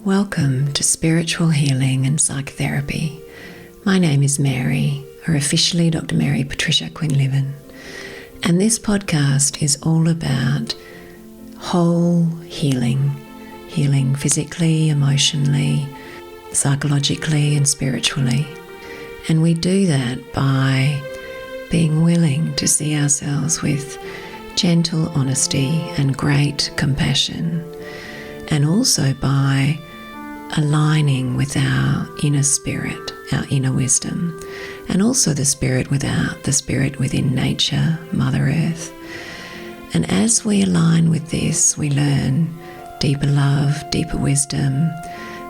Welcome to Spiritual Healing and Psychotherapy. My name is Mary, or officially Dr. Mary Patricia Quinlivan, and this podcast is all about whole healing physically, emotionally, psychologically and spiritually. And we do that by being willing to see ourselves with gentle honesty and great compassion, and also by aligning with our inner spirit, our inner wisdom, and also the spirit within nature, Mother Earth. And as we align with this, we learn deeper love, deeper wisdom,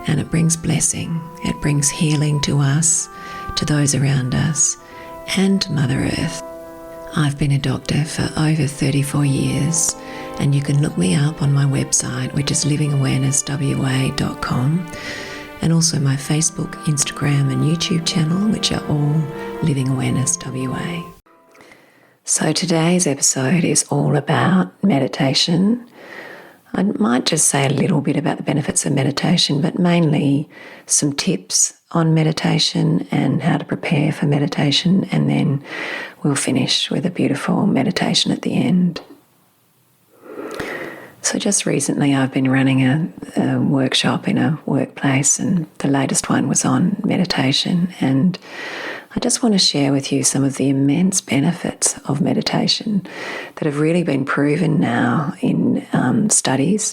and it brings blessing. It brings healing to us, to those around us, and Mother Earth. I've been a doctor for over 34 years, and you can look me up on my website, which is livingawarenesswa.com, and also my Facebook, Instagram and YouTube channel, which are all Living Awareness WA. So today's episode is all about meditation. I might just say a little bit about the benefits of meditation, but mainly some tips on meditation and how to prepare for meditation, and then we'll finish with a beautiful meditation at the end. So just recently I've been running a workshop in a workplace, and the latest one was on meditation, and I just want to share with you some of the immense benefits of meditation that have really been proven now in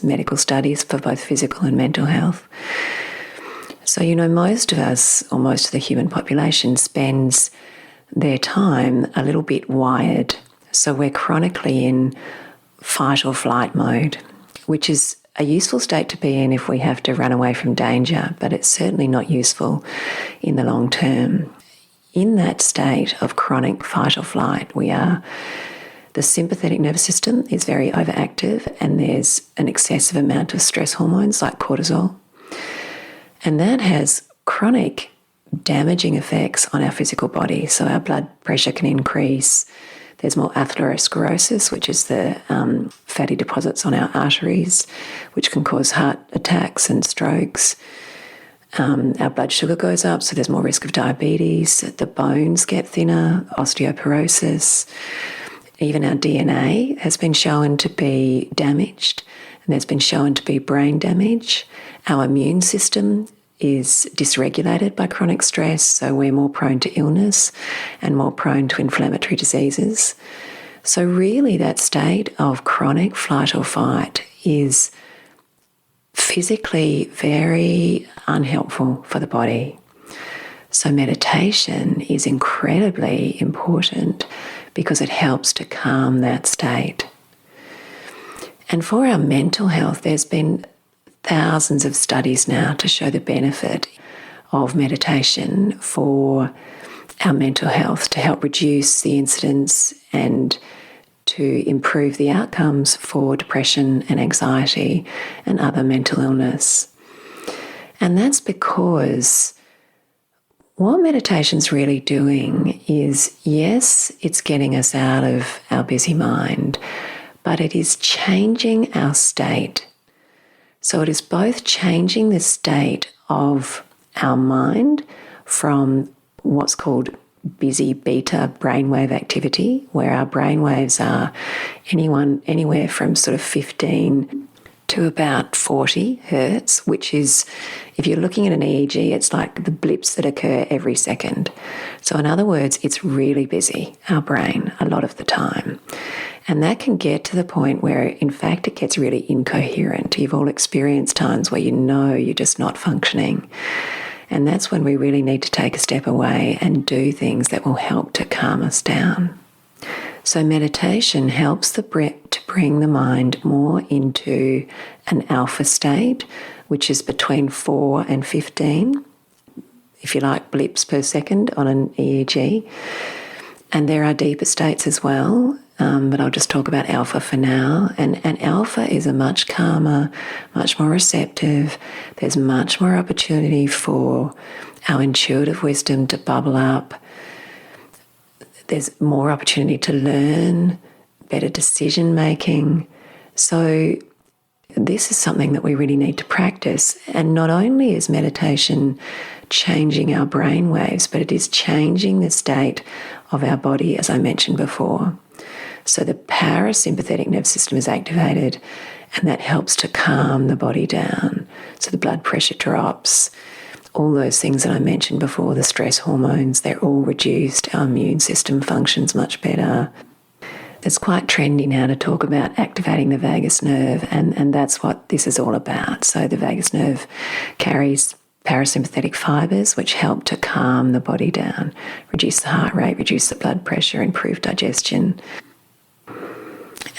medical studies for both physical and mental health. So, most of us, or most of the human population, spends their time a little bit wired. So we're chronically in fight or flight mode, which is a useful state to be in if we have to run away from danger, but it's certainly not useful in the long term. In that state of chronic fight or flight, the sympathetic nervous system is very overactive, and there's an excessive amount of stress hormones like cortisol. And that has chronic damaging effects on our physical body. So our blood pressure can increase. There's more atherosclerosis, which is the fatty deposits on our arteries, which can cause heart attacks and strokes. Our blood sugar goes up, so there's more risk of diabetes. The bones get thinner, osteoporosis. Even our DNA has been shown to be damaged, and there's been shown to be brain damage. Our immune system is dysregulated by chronic stress, so we're more prone to illness and more prone to inflammatory diseases. So really that state of chronic flight or fight is physically very unhelpful for the body. So meditation is incredibly important because it helps to calm that state. And for our mental health, there's been thousands of studies now to show the benefit of meditation for our mental health, to help reduce the incidence and to improve the outcomes for depression and anxiety and other mental illness. And that's because what meditation's really doing is, yes, it's getting us out of our busy mind, but it is changing our state. So it is both changing the state of our mind from what's called busy beta brainwave activity, where our brainwaves are anywhere from sort of 15 to about 40 hertz, which is, if you're looking at an EEG, it's like the blips that occur every second. So in other words, it's really busy, our brain, a lot of the time. And that can get to the point where, in fact, it gets really incoherent. You've all experienced times where you're just not functioning. And that's when we really need to take a step away and do things that will help to calm us down. So meditation helps to bring the mind more into an alpha state, which is between 4 and 15, if you like, blips per second on an EEG. And there are deeper states as well, but I'll just talk about alpha for now. And alpha is a much calmer, much more receptive. There's much more opportunity for our intuitive wisdom to bubble up. There's more opportunity to learn, better decision making. So this is something that we really need to practice. And not only is meditation changing our brain waves, but it is changing the state of our body, as I mentioned before. So the parasympathetic nervous system is activated, and that helps to calm the body down. So the blood pressure drops, all those things that I mentioned before, the stress hormones, they're all reduced. Our immune system functions much better. It's quite trendy now to talk about activating the vagus nerve, and that's what this is all about. So the vagus nerve carries parasympathetic fibres which help to calm the body down, reduce the heart rate, reduce the blood pressure, improve digestion.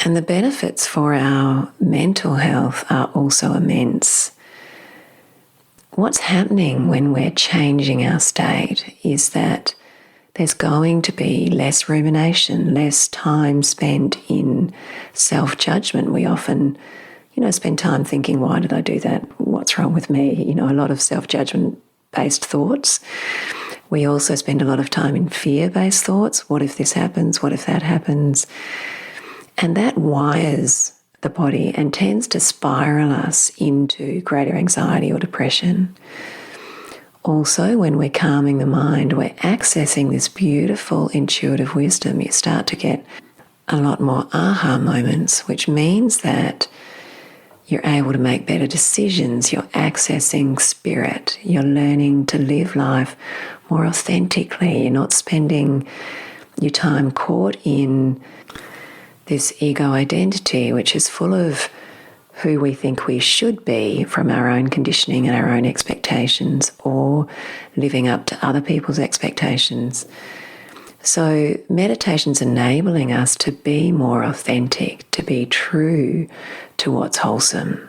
And the benefits for our mental health are also immense. What's happening when we're changing our state is that there's going to be less rumination, less time spent in self-judgment. We often, spend time thinking, why did I do that? What's wrong with me? A lot of self-judgment-based thoughts. We also spend a lot of time in fear-based thoughts. What if this happens? What if that happens? And that wires the body and tends to spiral us into greater anxiety or depression. Also, when we're calming the mind, we're accessing this beautiful intuitive wisdom. You start to get a lot more aha moments, which means that you're able to make better decisions. You're accessing spirit. You're learning to live life more authentically. You're not spending your time caught in this ego identity, which is full of who we think we should be from our own conditioning and our own expectations, or living up to other people's expectations. So meditation's enabling us to be more authentic, to be true to what's wholesome.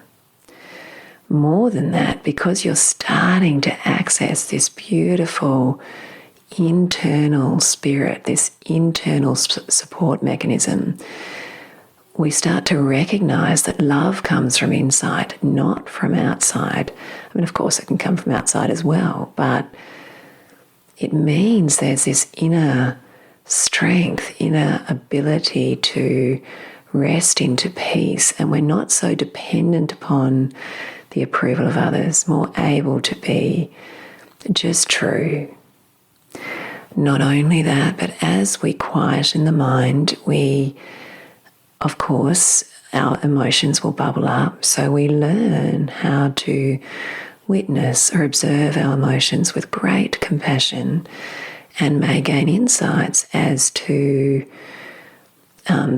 More than that, because you're starting to access this beautiful internal spirit, this internal support mechanism, we start to recognize that love comes from inside, not from outside. I mean, of course, it can come from outside as well, but it means there's this inner strength, inner ability to rest into peace, and we're not so dependent upon the approval of others, more able to be just true. Not only that, but as we quieten the mind, of course, our emotions will bubble up. So we learn how to witness or observe our emotions with great compassion, and may gain insights as to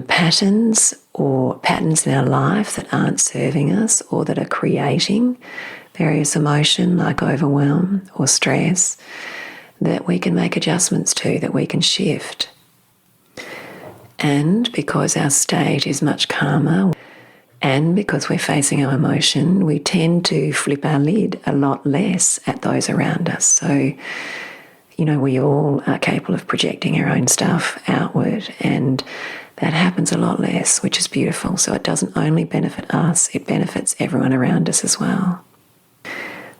patterns in our life that aren't serving us or that are creating various emotion like overwhelm or stress, that we can make adjustments to, that we can shift. And because our state is much calmer, and because we're facing our emotion, we tend to flip our lid a lot less at those around us. So, we all are capable of projecting our own stuff outward, and that happens a lot less, which is beautiful. So it doesn't only benefit us, it benefits everyone around us as well.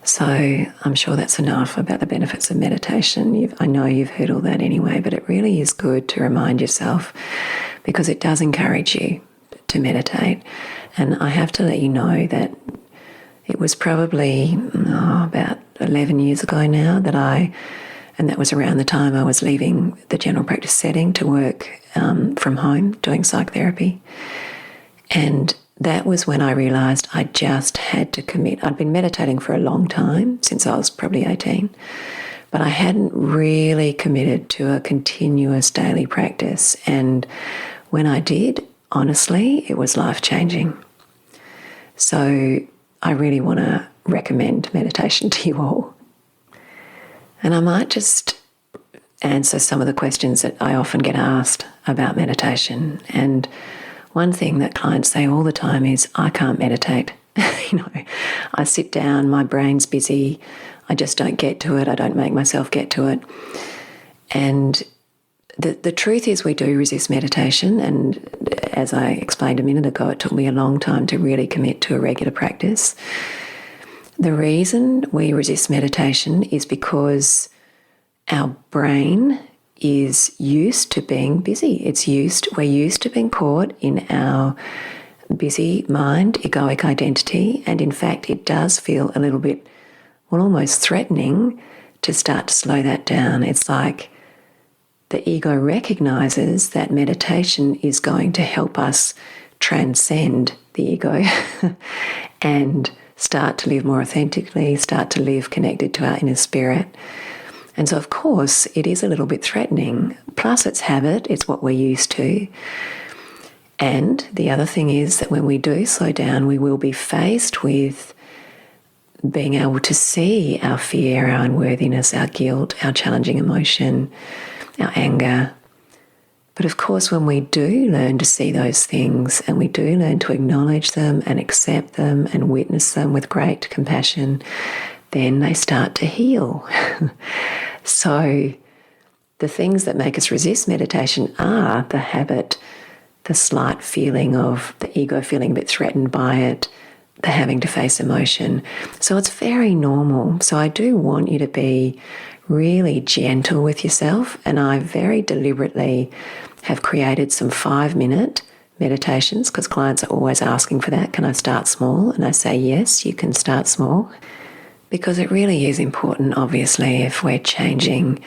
So I'm sure that's enough about the benefits of meditation. I know you've heard all that anyway, but it really is good to remind yourself, because it does encourage you to meditate. And I have to let you know that it was probably about 11 years ago now and that was around the time I was leaving the general practice setting to work from home doing psychotherapy. And that was when I realised I just had to commit. I'd been meditating for a long time, since I was probably 18, but I hadn't really committed to a continuous daily practice. And when I did, honestly, it was life-changing. So I really want to recommend meditation to you all. And I might just answer some of the questions that I often get asked about meditation. And one thing that clients say all the time is, I can't meditate. I sit down, my brain's busy, I just don't get to it, I don't make myself get to it. And the truth is we do resist meditation, and as I explained a minute ago, it took me a long time to really commit to a regular practice. The reason we resist meditation is because our brain is used to being busy. We're used to being caught in our busy mind, egoic identity, and in fact it does feel a little bit, well, almost threatening to start to slow that down. It's like the ego recognizes that meditation is going to help us transcend the ego and start to live more authentically, start to live connected to our inner spirit. And so, of course, it is a little bit threatening. Plus, it's habit, it's what we're used to. And the other thing is that when we do slow down, we will be faced with being able to see our fear, our unworthiness, our guilt, our challenging emotion, our anger. But of course, when we do learn to see those things and we do learn to acknowledge them and accept them and witness them with great compassion, then they start to heal. So the things that make us resist meditation are the habit, the slight feeling of the ego feeling a bit threatened by it, the having to face emotion. So it's very normal. So I do want you to be really gentle with yourself, and I very deliberately have created some 5-minute meditations because clients are always asking for that. Can I start small? And I say, yes, you can start small, because it really is important, obviously, if we're changing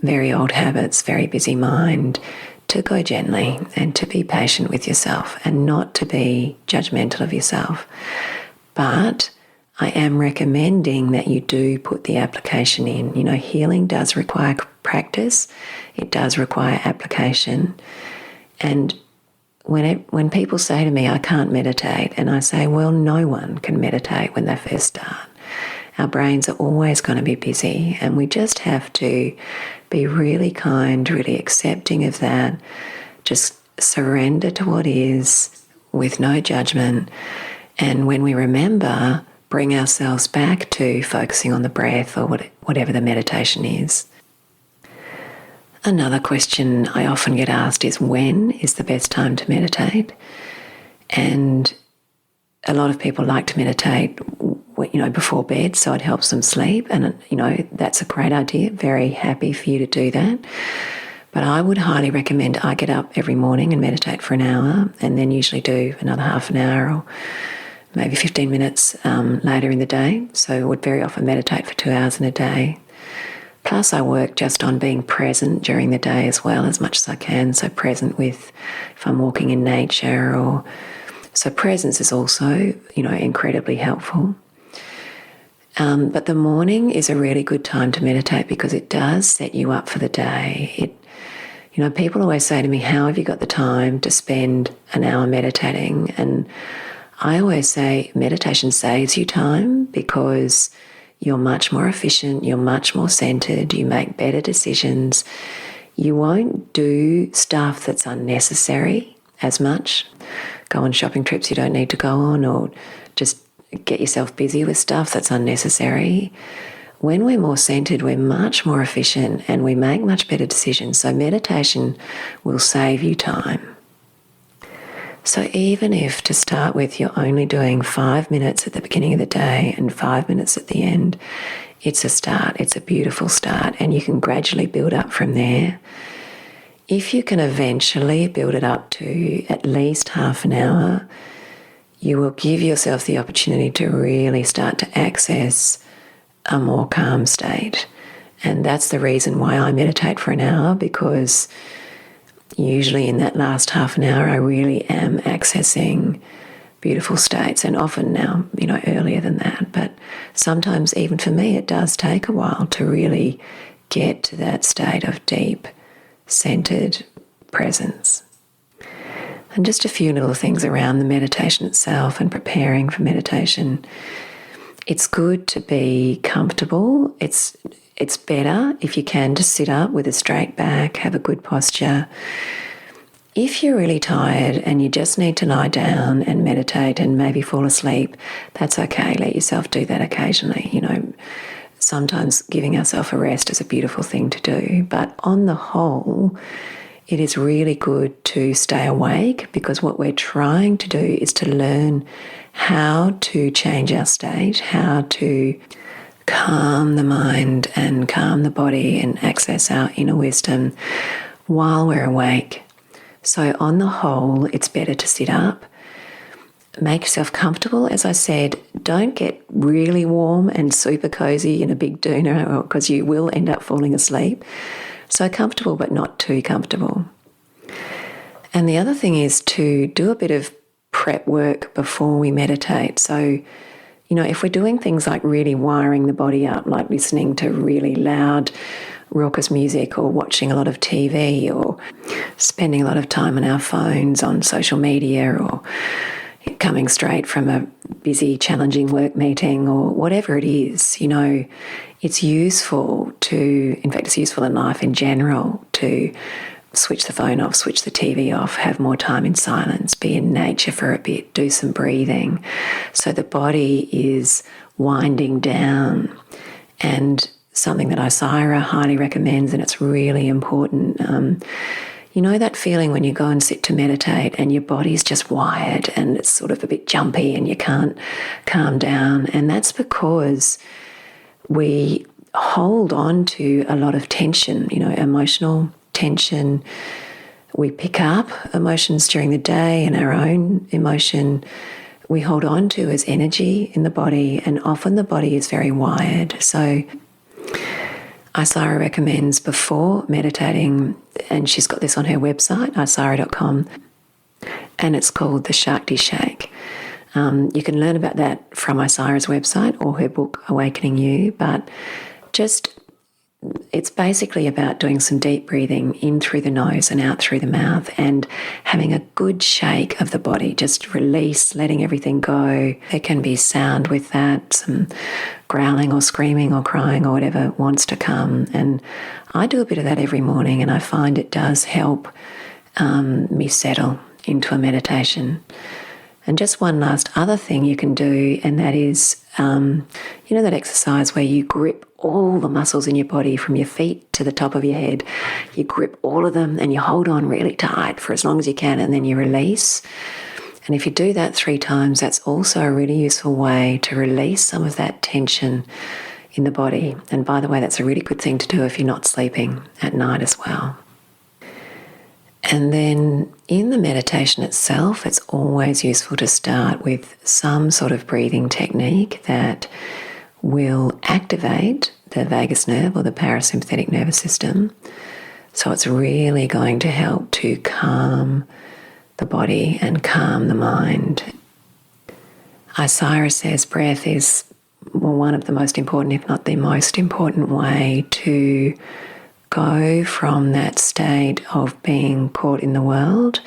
very old habits, very busy mind, to go gently and to be patient with yourself and not to be judgmental of yourself. But I am recommending that you do put the application in. You know, healing does require practice. It does require application. And when people say to me, I can't meditate, and I say, well, no one can meditate when they first start. Our brains are always going to be busy, and we just have to be really kind, really accepting of that. Just surrender to what is with no judgment. And when we remember, bring ourselves back to focusing on the breath or whatever the meditation is. Another question I often get asked is, when is the best time to meditate? And a lot of people like to meditate, before bed, so it helps them sleep. And, that's a great idea. Very happy for you to do that. But I would highly recommend I get up every morning and meditate for an hour, and then usually do another half an hour or maybe 15 minutes later in the day. So I would very often meditate for 2 hours in a day. Plus I work just on being present during the day as well, as much as I can. So present with, if I'm walking in nature, or so presence is also, incredibly helpful. But the morning is a really good time to meditate because it does set you up for the day. People always say to me, how have you got the time to spend an hour meditating? And I always say meditation saves you time because you're much more efficient, you're much more centered, you make better decisions. You won't do stuff that's unnecessary as much. Go on shopping trips you don't need to go on, or just get yourself busy with stuff that's unnecessary. When we're more centered, we're much more efficient and we make much better decisions. So meditation will save you time. So even if to start with you're only doing 5 minutes at the beginning of the day and 5 minutes at the end, it's a start. It's a beautiful start, and you can gradually build up from there. If you can eventually build it up to at least half an hour, you will give yourself the opportunity to really start to access a more calm state. And that's the reason why I meditate for an hour, because usually in that last half an hour I really am accessing beautiful states, and often now, earlier than that. But sometimes even for me it does take a while to really get to that state of deep, centered presence. And just a few little things around the meditation itself and preparing for meditation. It's good to be comfortable. It's better if you can to sit up with a straight back, have a good posture. If you're really tired and you just need to lie down and meditate and maybe fall asleep, that's okay. Let yourself do that occasionally. Sometimes giving ourselves a rest is a beautiful thing to do. But on the whole, it is really good to stay awake, because what we're trying to do is to learn how to change our state, how to calm the mind and calm the body and access our inner wisdom while we're awake. So on the whole, it's better to sit up. make yourself comfortable. As I said, don't get really warm and super cozy in a big doona because you will end up falling asleep. So comfortable but not too comfortable. And the other thing is to do a bit of prep work before we meditate. So, if we're doing things like really wiring the body up, like listening to really loud, raucous music or watching a lot of TV or spending a lot of time on our phones on social media or coming straight from a busy, challenging work meeting or whatever it is, it's useful it's useful in life in general to switch the phone off, switch the TV off, have more time in silence, be in nature for a bit, do some breathing. So the body is winding down. And something that Isira highly recommends, and it's really important. That feeling when you go and sit to meditate and your body's just wired and it's sort of a bit jumpy and you can't calm down. And that's because we hold on to a lot of tension, emotional tension. We pick up emotions during the day, and our own emotion we hold on to as energy in the body, and often the body is very wired. So Isira recommends before meditating, and she's got this on her website, isira.com, and it's called the Shakti Shake. You can learn about that from Isira's website or her book, Awakening You, but it's basically about doing some deep breathing in through the nose and out through the mouth and having a good shake of the body, just release, letting everything go. There can be sound with that, some growling or screaming or crying or whatever wants to come. And I do a bit of that every morning, and I find it does help me settle into a meditation. And just one last other thing you can do, and that is, that exercise where you grip all the muscles in your body from your feet to the top of your head. You grip all of them and you hold on really tight for as long as you can, and then you release. And if you do that 3 times, that's also a really useful way to release some of that tension in the body. And by the way, that's a really good thing to do if you're not sleeping at night as well. And then in the meditation itself, it's always useful to start with some sort of breathing technique that will activate the vagus nerve or the parasympathetic nervous system. So it's really going to help to calm the body and calm the mind. Isira says breath is one of the most important, if not the most important way to go from that state of being caught in the world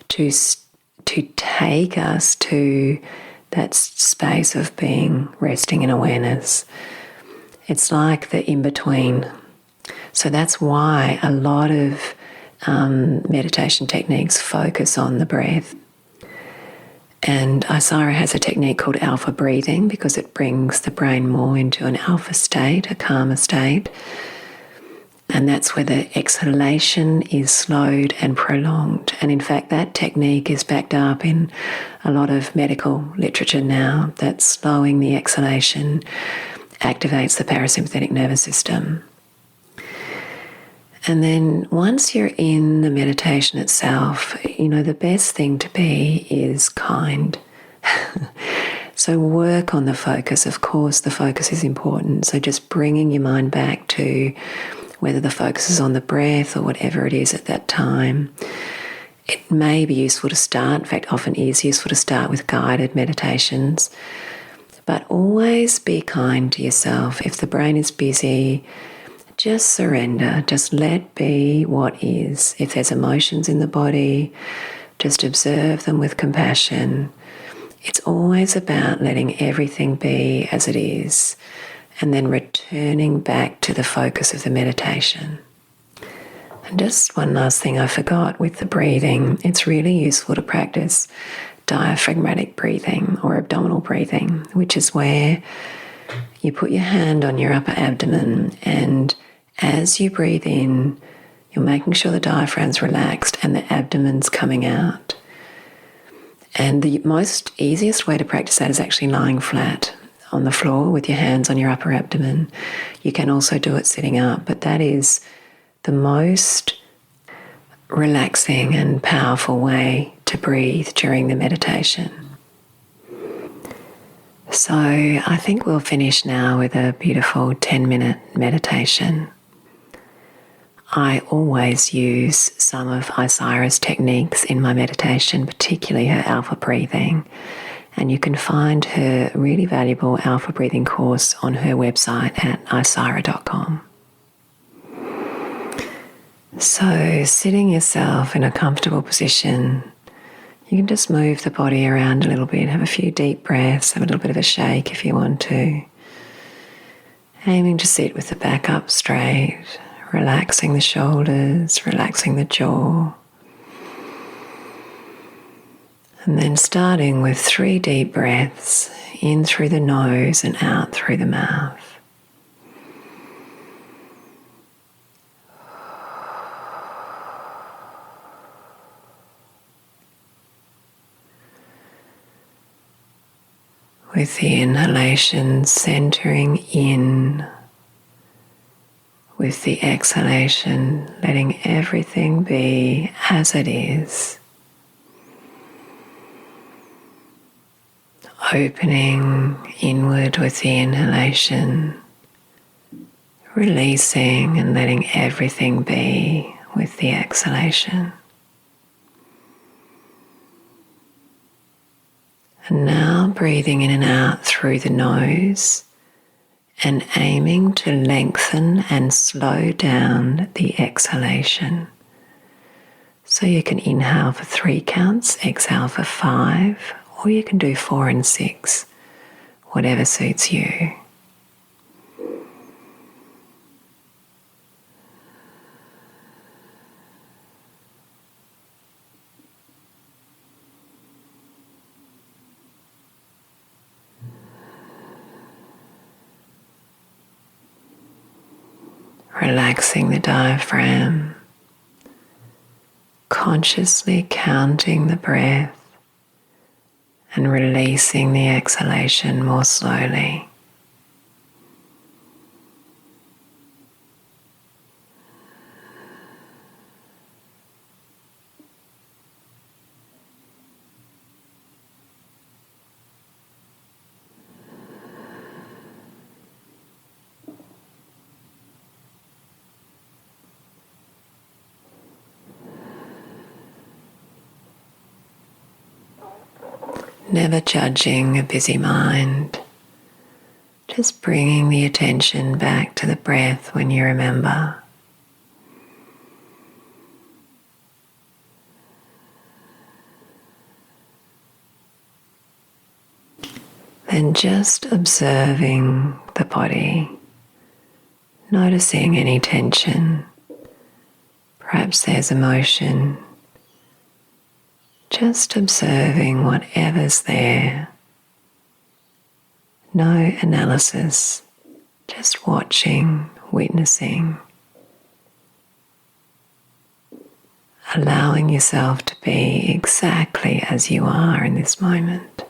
to take us to that space of being resting in awareness. It's like the in-between. So that's why a lot of meditation techniques focus on the breath. And Isira has a technique called alpha breathing because it brings the brain more into an alpha state, a calmer state. And that's where the exhalation is slowed and prolonged. And in fact, that technique is backed up in a lot of medical literature now, that slowing the exhalation activates the parasympathetic nervous system. And then once you're in the meditation itself, the best thing to be is kind. So work on the focus. Of course, the focus is important. So just bringing your mind back to whether the focus is on the breath or whatever it is at that time. It may be useful to start, in fact, often is useful to start with guided meditations. But always be kind to yourself. If the brain is busy, just surrender. Just let be what is. If there's emotions in the body, just observe them with compassion. It's always about letting everything be as it is, and then returning back to the focus of the meditation. And just one last thing I forgot with the breathing, it's really useful to practice diaphragmatic breathing or abdominal breathing, which is where you put your hand on your upper abdomen, and as you breathe in, you're making sure the diaphragm's relaxed and the abdomen's coming out. And the most easiest way to practice that is actually lying flat on the floor with your hands on your upper abdomen. You can also do it sitting up, but that is the most relaxing and powerful way to breathe during the meditation. So I think we'll finish now with a beautiful 10-minute meditation. I always use some of Isira's techniques in my meditation, particularly her alpha breathing. And you can find her really valuable alpha breathing course on her website at isira.com. So sitting yourself in a comfortable position, you can just move the body around a little bit, have a few deep breaths, have a little bit of a shake if you want to. Aiming to sit with the back up straight, relaxing the shoulders, relaxing the jaw. And then starting with 3 deep breaths, in through the nose and out through the mouth. With the inhalation centering in, with the exhalation letting everything be as it is. Opening inward with the inhalation, releasing and letting everything be with the exhalation. And now breathing in and out through the nose and aiming to lengthen and slow down the exhalation. So you can inhale for 3 counts, exhale for 5, or you can do 4 and 6, whatever suits you. Relaxing the diaphragm, consciously counting the breath and releasing the exhalation more slowly. Never judging a busy mind, just bringing the attention back to the breath when you remember. Then just observing the body, noticing any tension, perhaps there's emotion. Just observing whatever's there. No analysis, just watching, witnessing. Allowing yourself to be exactly as you are in this moment.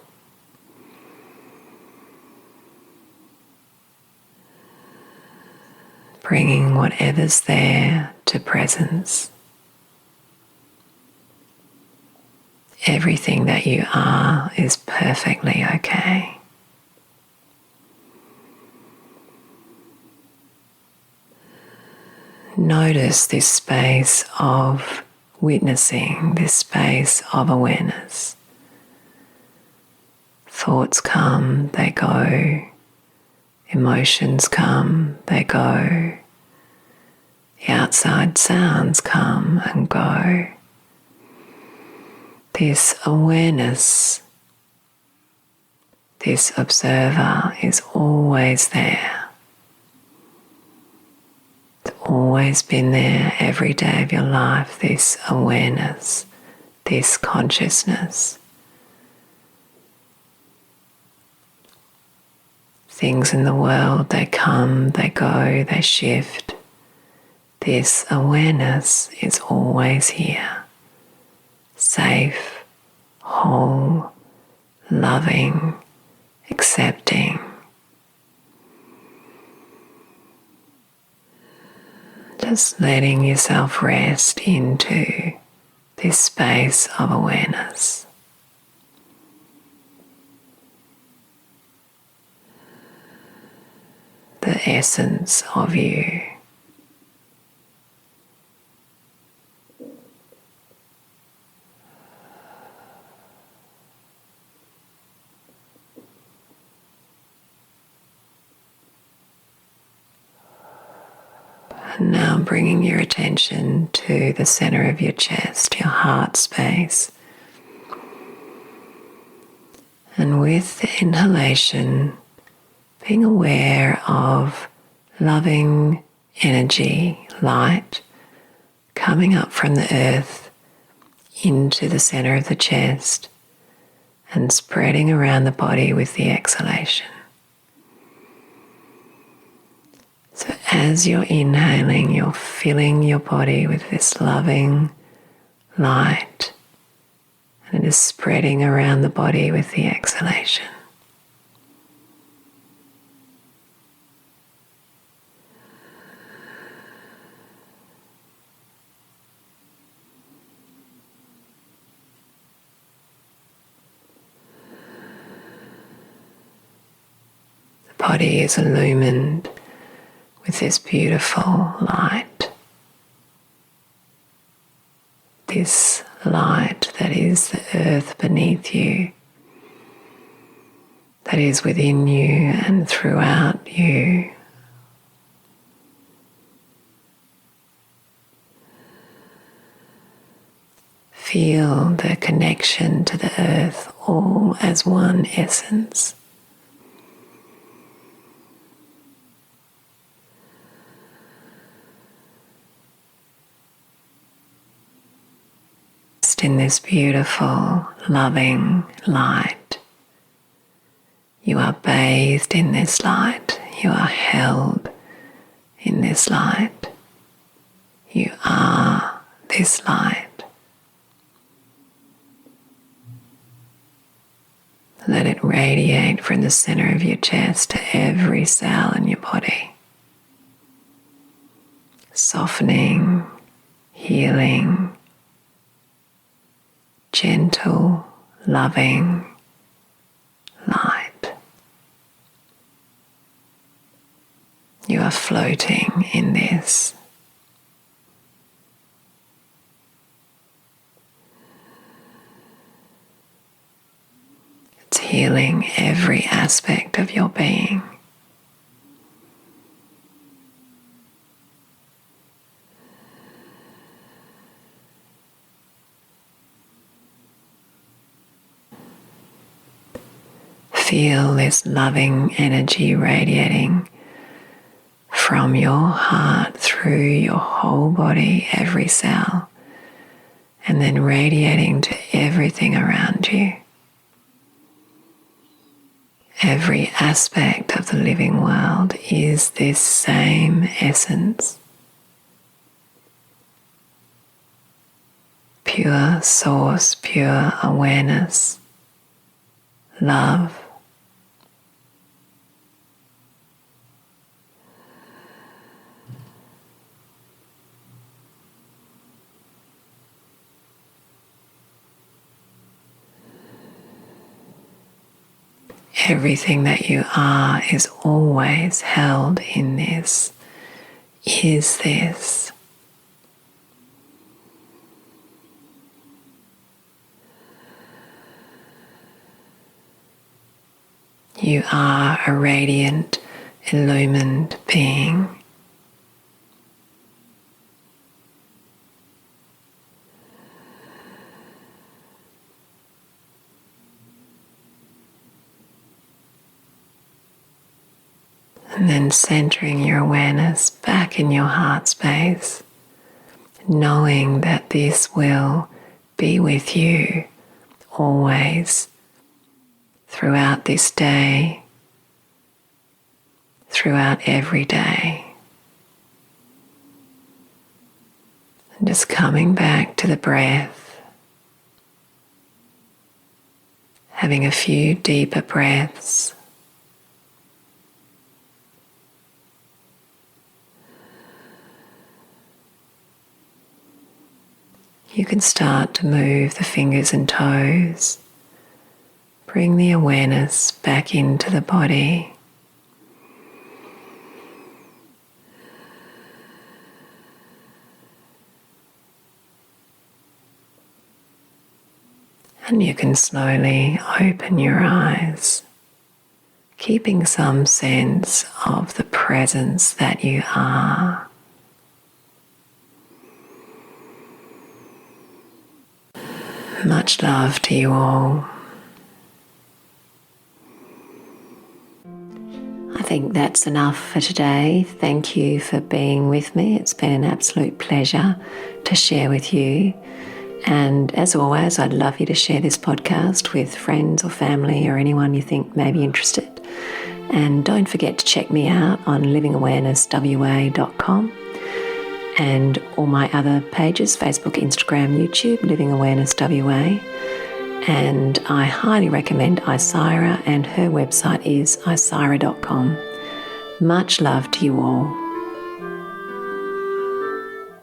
Bringing whatever's there to presence. Everything that you are is perfectly okay. Notice this space of witnessing, this space of awareness. Thoughts come, they go. Emotions come, they go. The outside sounds come and go. This awareness, this observer is always there. It's always been there every day of your life, this awareness, this consciousness. Things in the world, they come, they go, they shift. This awareness is always here. Safe, whole, loving, accepting. Just letting yourself rest into this space of awareness. the essence of you. And now bringing your attention to the center of your chest, your heart space. And with the inhalation, being aware of loving energy, light, coming up from the earth into the center of the chest and spreading around the body with the exhalation. So as you're inhaling, you're filling your body with this loving light, and it is spreading around the body with the exhalation. The body is illumined with this beautiful light. This light that is the earth beneath you, that is within you and throughout you. Feel the connection to the earth, all as one essence. In this beautiful, loving light. You are bathed in this light. You are held in this light. You are this light. Let it radiate from the center of your chest to every cell in your body, softening, healing, gentle, loving light. You are floating in this. It's healing every aspect of your being. Feel this loving energy radiating from your heart through your whole body, every cell, and then radiating to everything around you. Every aspect of the living world is this same essence. Pure source, pure awareness, love. Everything that you are is always held in this, is this. You are a radiant, illumined being. And then centering your awareness back in your heart space, knowing that this will be with you always, throughout this day, throughout every day. And just coming back to the breath, having a few deeper breaths. You can start to move the fingers and toes. Bring the awareness back into the body. And you can slowly open your eyes, keeping some sense of the presence that you are. Much love to you all. I think that's enough for today. Thank you for being with me. It's been an absolute pleasure to share with you. And as always, I'd love you to share this podcast with friends or family or anyone you think may be interested. And don't forget to check me out on livingawarenesswa.com and all my other pages, Facebook, Instagram, YouTube, Living Awareness WA. And I highly recommend Isira, and her website is isira.com. Much love to you all.